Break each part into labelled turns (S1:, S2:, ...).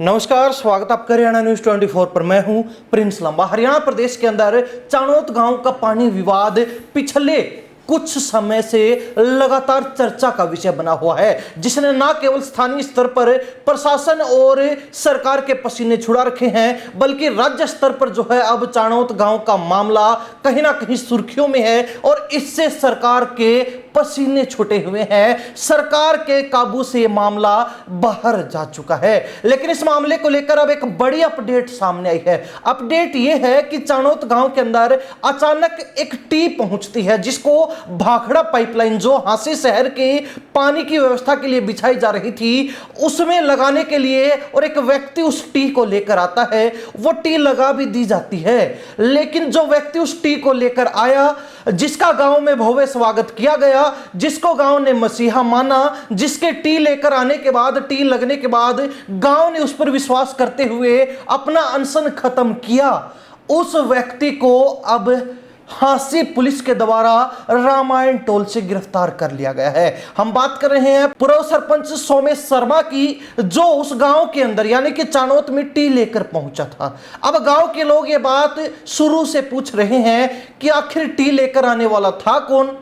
S1: नमस्कार, स्वागत आपका हरियाणा न्यूज 24 पर। मैं हूं प्रिंस लंबा। हरियाणा प्रदेश के अंदर चाणोत गांव का पानी विवाद पिछले कुछ समय से लगातार चर्चा का विषय बना हुआ है, जिसने न केवल स्थानीय स्तर पर प्रशासन और सरकार के पसीने छुड़ा रखे हैं, बल्कि राज्य स्तर पर जो है अब चाणोत गांव का मामला कहीं ना कहीं सुर्खियों में है और इससे सरकार के पसीने छूटे हुए हैं। सरकार के काबू से यह मामला बाहर जा चुका है। लेकिन इस मामले को लेकर अब एक बड़ी अपडेट सामने आई है। अपडेट यह है कि चाणोत गांव के अंदर अचानक एक टीम पहुंचती है, जिसको भाखड़ा पाइपलाइन जो हांसी शहर के पानी की व्यवस्था के लिए बिछाई जा रही थी, उसमें लगाने के लिए, और एक व्यक्ति उस टी को लेकर आता है। वो टी लगा भी दी जाती है, लेकिन जो व्यक्ति उस टी को लेकर आया, जिसका गांव में भव्य स्वागत किया गया, जिसको गांव ने मसीहा माना, जिसके टी लेकर आने के बाद, टी लगने के बाद गांव ने उस पर विश्वास करते हुए अपना अनशन खत्म किया, उस व्यक्ति को अब हांसी पुलिस के द्वारा रामायण टोल से गिरफ्तार कर लिया गया है। हम बात कर रहे हैं पूर्व सरपंच सोमेश शर्मा की, जो उस गांव के अंदर यानी कि चाणोत में टी लेकर पहुंचा था। अब गांव के लोग ये बात शुरू से पूछ रहे हैं कि आखिर टी लेकर आने वाला था कौन,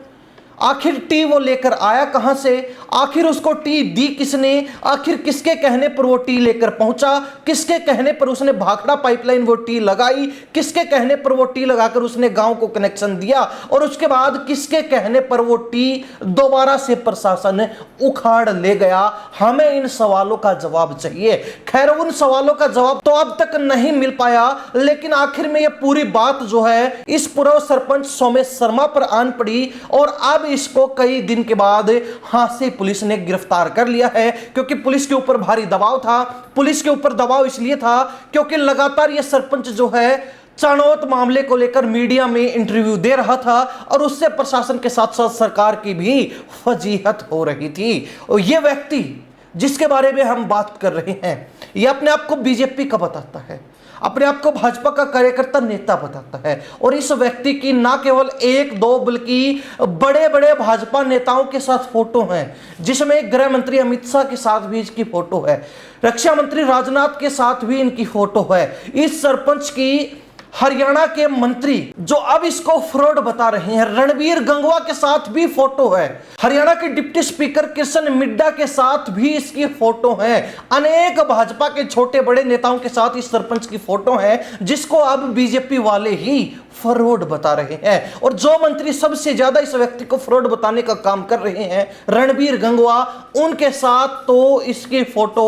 S1: आखिर टी वो लेकर आया कहां से, आखिर उसको टी दी किसने, आखिर किसके कहने पर वो टी लेकर पहुंचा, किसके कहने पर उसने भाखड़ा पाइपलाइन वो टी लगाई, किसके कहने पर वो टी लगाकर उसने गांव को कनेक्शन दिया, और उसके बाद किसके कहने पर वो टी दोबारा से प्रशासन उखाड़ ले गया। हमें इन सवालों का जवाब चाहिए। खैर, उन सवालों का जवाब तो अब तक नहीं मिल पाया, लेकिन आखिर में यह पूरी बात जो है इस पूर्व सरपंच सोमेश शर्मा पर आन पड़ी, और अब इसको कई दिन के बाद हांसी पुलिस ने गिरफ्तार कर लिया है, क्योंकि पुलिस के ऊपर भारी दबाव था। पुलिस के ऊपर दबाव इसलिए था क्योंकि लगातार यह सरपंच जो है चाणोत मामले को लेकर मीडिया में इंटरव्यू दे रहा था, और उससे प्रशासन के साथ साथ सरकार की भी फजीहत हो रही थी। और यह व्यक्ति जिसके बारे में हम बात कर रहे हैं, यह अपने आप को बीजेपी का बताता है, अपने आप को भाजपा का कार्यकर्ता नेता बताता है, और इस व्यक्ति की ना केवल एक दो बल्कि बड़े बड़े भाजपा नेताओं के साथ फोटो हैं, जिसमें गृह मंत्री अमित शाह के साथ भी इसकी फोटो है, रक्षा मंत्री राजनाथ के साथ भी इनकी फोटो है। इस सरपंच की हरियाणा के मंत्री जो अब इसको फ्रॉड बता रहे हैं, रणबीर गंगवा के साथ भी फोटो है, हरियाणा के डिप्टी स्पीकर किशन मिड्डा के साथ भी इसकी फोटो है, अनेक भाजपा के छोटे बड़े नेताओं के साथ इस सरपंच की फोटो है, जिसको अब बीजेपी वाले ही फ्रॉड बता रहे हैं। और जो मंत्री सबसे ज्यादा इस व्यक्ति को फ्रॉड बताने का काम कर रहे हैं, रणबीर गंगवा, उनके साथ तो इसकी फोटो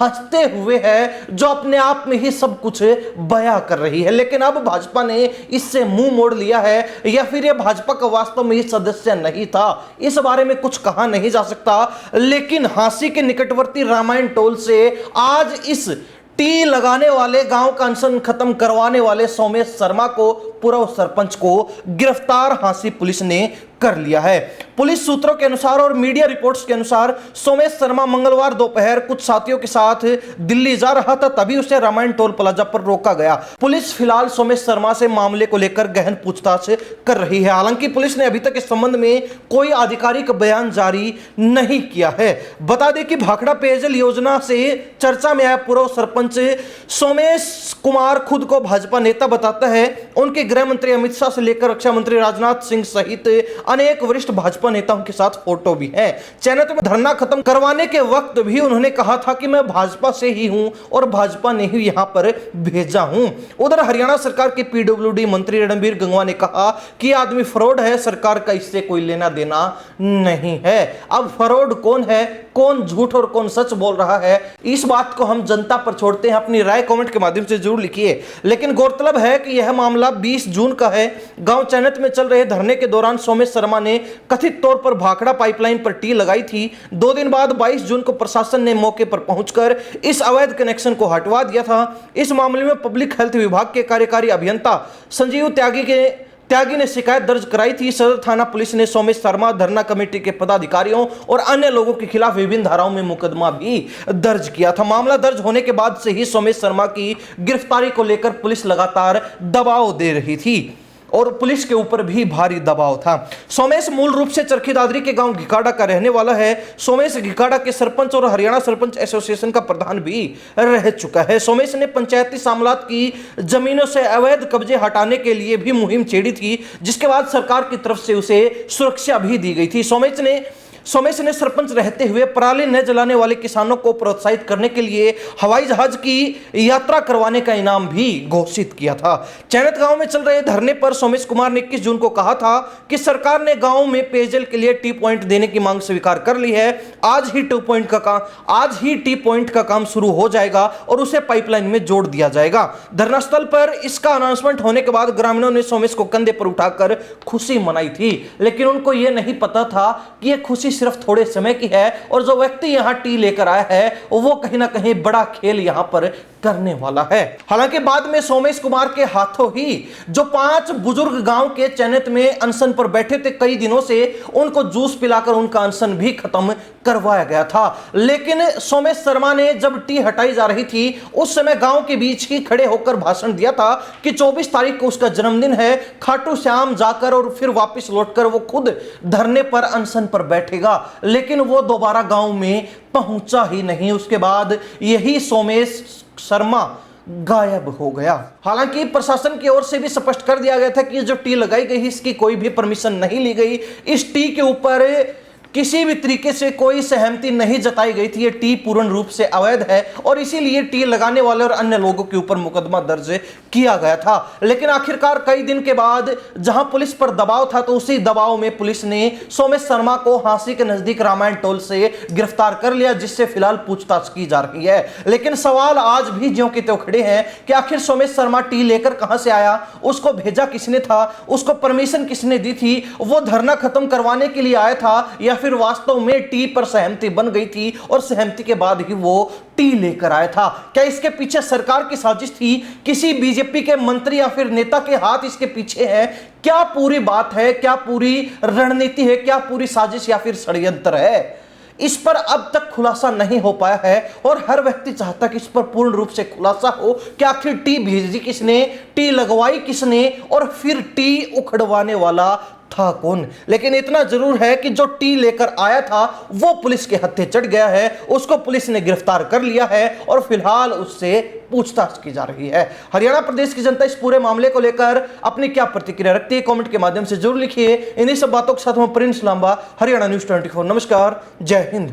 S1: हंसते हुए है, जो अपने आप में ही सब कुछ बयां कर रही है। लेकिन अब भाजपा ने इससे मुंह मोड़ लिया है, या फिर यह भाजपा का वास्तव में सदस्य नहीं था, इस बारे में कुछ कहा नहीं जा सकता। लेकिन हांसी के निकटवर्ती रामायण टोल से आज इस टी लगाने वाले, गांव का अनशन खत्म करवाने वाले सोमेश शर्मा को, पूर्व सरपंच को गिरफ्तार हांसी पुलिस ने कर लिया है। पुलिस सूत्रों के अनुसार और मीडिया रिपोर्ट्स के अनुसार सोमेश शर्मा मंगलवार दोपहर कुछ साथियों के साथ दिल्ली जा रहा था, तभी उसे रामायण टोल प्लाजा पर रोका गया। पुलिस फिलहाल सोमेश शर्मा से मामले को लेकर गहन पूछताछ कर रही है। हालांकि पुलिस ने अभी तक इस संबंध में कोई आधिकारिक बयान जारी नहीं किया है। बता दें कि भाखड़ा पेयजल योजना से चर्चा में आया पूर्व सरपंच सोमेश कुमार खुद को भाजपा नेता बताता है। उनके गृह मंत्री अमित शाह से लेकर रक्षा मंत्री राजनाथ सिंह सहित अनेक वरिष्ठ भाजपा नेताओं के साथ फोटो भी है। चैनत में धरना खत्म करवाने के वक्त भी उन्होंने कहा था कि मैं भाजपा से ही हूं और भाजपा ने ही यहां पर भेजा हूं। उधर हरियाणा सरकार के पीडब्ल्यूडी मंत्री रणबीर गंगवा ने कहा कि आदमी फ्रॉड है, सरकार का इससे कोई लेना देना नहीं है। अब फ्रॉड कौन है, कौन झूठ और कौन सच बोल रहा है, इस बात को हम जनता पर छोड़ते हैं। अपनी राय कमेंट के माध्यम से जरूर लिखिए। लेकिन गौरतलब है कि यह मामला 20 जून का है। गांव चैनत में चल रहे धरने के दौरान सोमेश शर्मा ने कथित तौर पर भाखड़ा पाइपलाइन पर टी लगाई थी। 2 दिन बाद 22 जून को प्रशासन ने मौके पर पहुंचकर इस अवैध कनेक्शन को हटवा दिया था। इस मामले में पब्लिक हेल्थ विभाग के कार्यकारी अभियंता संजीव त्यागी ने शिकायत दर्ज कराई थी। सदर थाना पुलिस ने सोमेश शर्मा, धरना कमेटी के पदाधिकारियों और अन्य लोगों के खिलाफ विभिन्न धाराओं में मुकदमा भी दर्ज किया था। मामला दर्ज होने के बाद से ही सोमेश शर्मा की गिरफ्तारी को लेकर पुलिस लगातार दबाव दे रही थी। और पुलिस के ऊपर भी भारी दबाव था। सोमेश मूल रूप से चरखी दादरी के गांव घिकाड़ा का रहने वाला है। सोमेश घिकाड़ा के सरपंच और हरियाणा सरपंच एसोसिएशन का प्रधान भी रह चुका है। सोमेश ने पंचायती मामलात की जमीनों से अवैध कब्जे हटाने के लिए भी मुहिम छेड़ी थी, जिसके बाद सरकार की तरफ से उसे सुरक्षा भी दी गई थी। सोमेश ने सरपंच रहते हुए पराली न जलाने वाले किसानों को प्रोत्साहित करने के लिए हवाई जहाज की यात्रा करवाने का इनाम भी घोषित किया था। चैनत गांव में चल रहे धरने पर सोमेश कुमार ने 21 जून को कहा था कि सरकार ने गांव में पेयजल के लिए टी पॉइंट देने की मांग स्वीकार कर ली है। आज ही टी पॉइंट का काम शुरू हो जाएगा और उसे पाइपलाइन में जोड़ दिया जाएगा। धरना स्थल पर इसका अनाउंसमेंट होने के बाद ग्रामीणों ने सोमेश को कंधे पर उठाकर खुशी मनाई थी, लेकिन उनको यह नहीं पता था कि यह खुशी सिर्फ थोड़े समय की है और जो व्यक्ति यहां टी लेकर आया है वो कहीं ना कहीं बड़ा खेल यहां पर करने वाला है। हालांकि बाद में सोमेश कुमार के हाथों ही जो 5 बुजुर्ग गांव के चैनत में अनशन पर बैठे थे कई दिनों से, उनको जूस पिलाकर उनका अनशन भी खत्म करवाया गया था। लेकिन सोमेश शर्मा ने जब टी हटाई जा रही थी उस समय गांव के बीच ही खड़े होकर भाषण दिया था कि 24 तारीख को उसका जन्मदिन है, खाटू श्याम जाकर और फिर वापस लौटकर वो खुद धरने पर अनशन पर बैठेगा। लेकिन वो दोबारा गांव में पहुंचा ही नहीं। उसके बाद यही सोमेश शर्मा गायब हो गया। हालांकि प्रशासन की ओर से भी स्पष्ट कर दिया गया था कि जो टी लगाई गई इसकी कोई भी परमिशन नहीं ली गई। इस टी के ऊपर किसी भी तरीके से कोई सहमति नहीं जताई गई थी। ये टी पूर्ण रूप से अवैध है और इसीलिए टी लगाने वाले और अन्य लोगों के ऊपर मुकदमा दर्ज किया गया था। लेकिन आखिरकार कई दिन के बाद जहां पुलिस पर दबाव था तो उसी दबाव में पुलिस ने सोमेश शर्मा को हांसी के नजदीक रामायण टोल से गिरफ्तार कर लिया, जिससे फिलहाल पूछताछ की जा रही है। लेकिन सवाल आज भी ज्यों के त्यों खड़े हैं कि आखिर सोमेश शर्मा टी लेकर कहां से आया, उसको भेजा किसने था, उसको परमिशन किसने दी थी, वो धरना खत्म करवाने के लिए आया था या फिर वास्तव में टी पर सहमति बन गई थी और सहमति के बाद ही वो टी लेकर आया था। क्या इसके पीछे सरकार की साजिश थी, किसी बीजेपी के मंत्री या फिर नेता के हाथ इसके पीछे है? क्या पूरी बात है, क्या पूरी रणनीति है, क्या पूरी साजिश या फिर षड्यंत्र है? इस पर अब तक खुलासा नहीं हो पाया है और हर व्यक्ति चाहता कि इस पर पूर्ण रूप से खुलासा हो कि आखिर टी भेजी किसने, टी लगवाई किसने और फिर टी उखड़वाने वाला था कौन। लेकिन इतना जरूर है कि जो टी लेकर आया था वो पुलिस के हत्थे चढ़ गया है, उसको पुलिस ने गिरफ्तार कर लिया है और फिलहाल उससे पूछताछ की जा रही है। हरियाणा प्रदेश की जनता इस पूरे मामले को लेकर अपनी क्या प्रतिक्रिया रखती है, कमेंट के माध्यम से जरूर लिखिए। इन्हीं सब बातों के साथ मैं प्रिंस लांबा, हरियाणा न्यूज़ 24। नमस्कार, जय हिंद।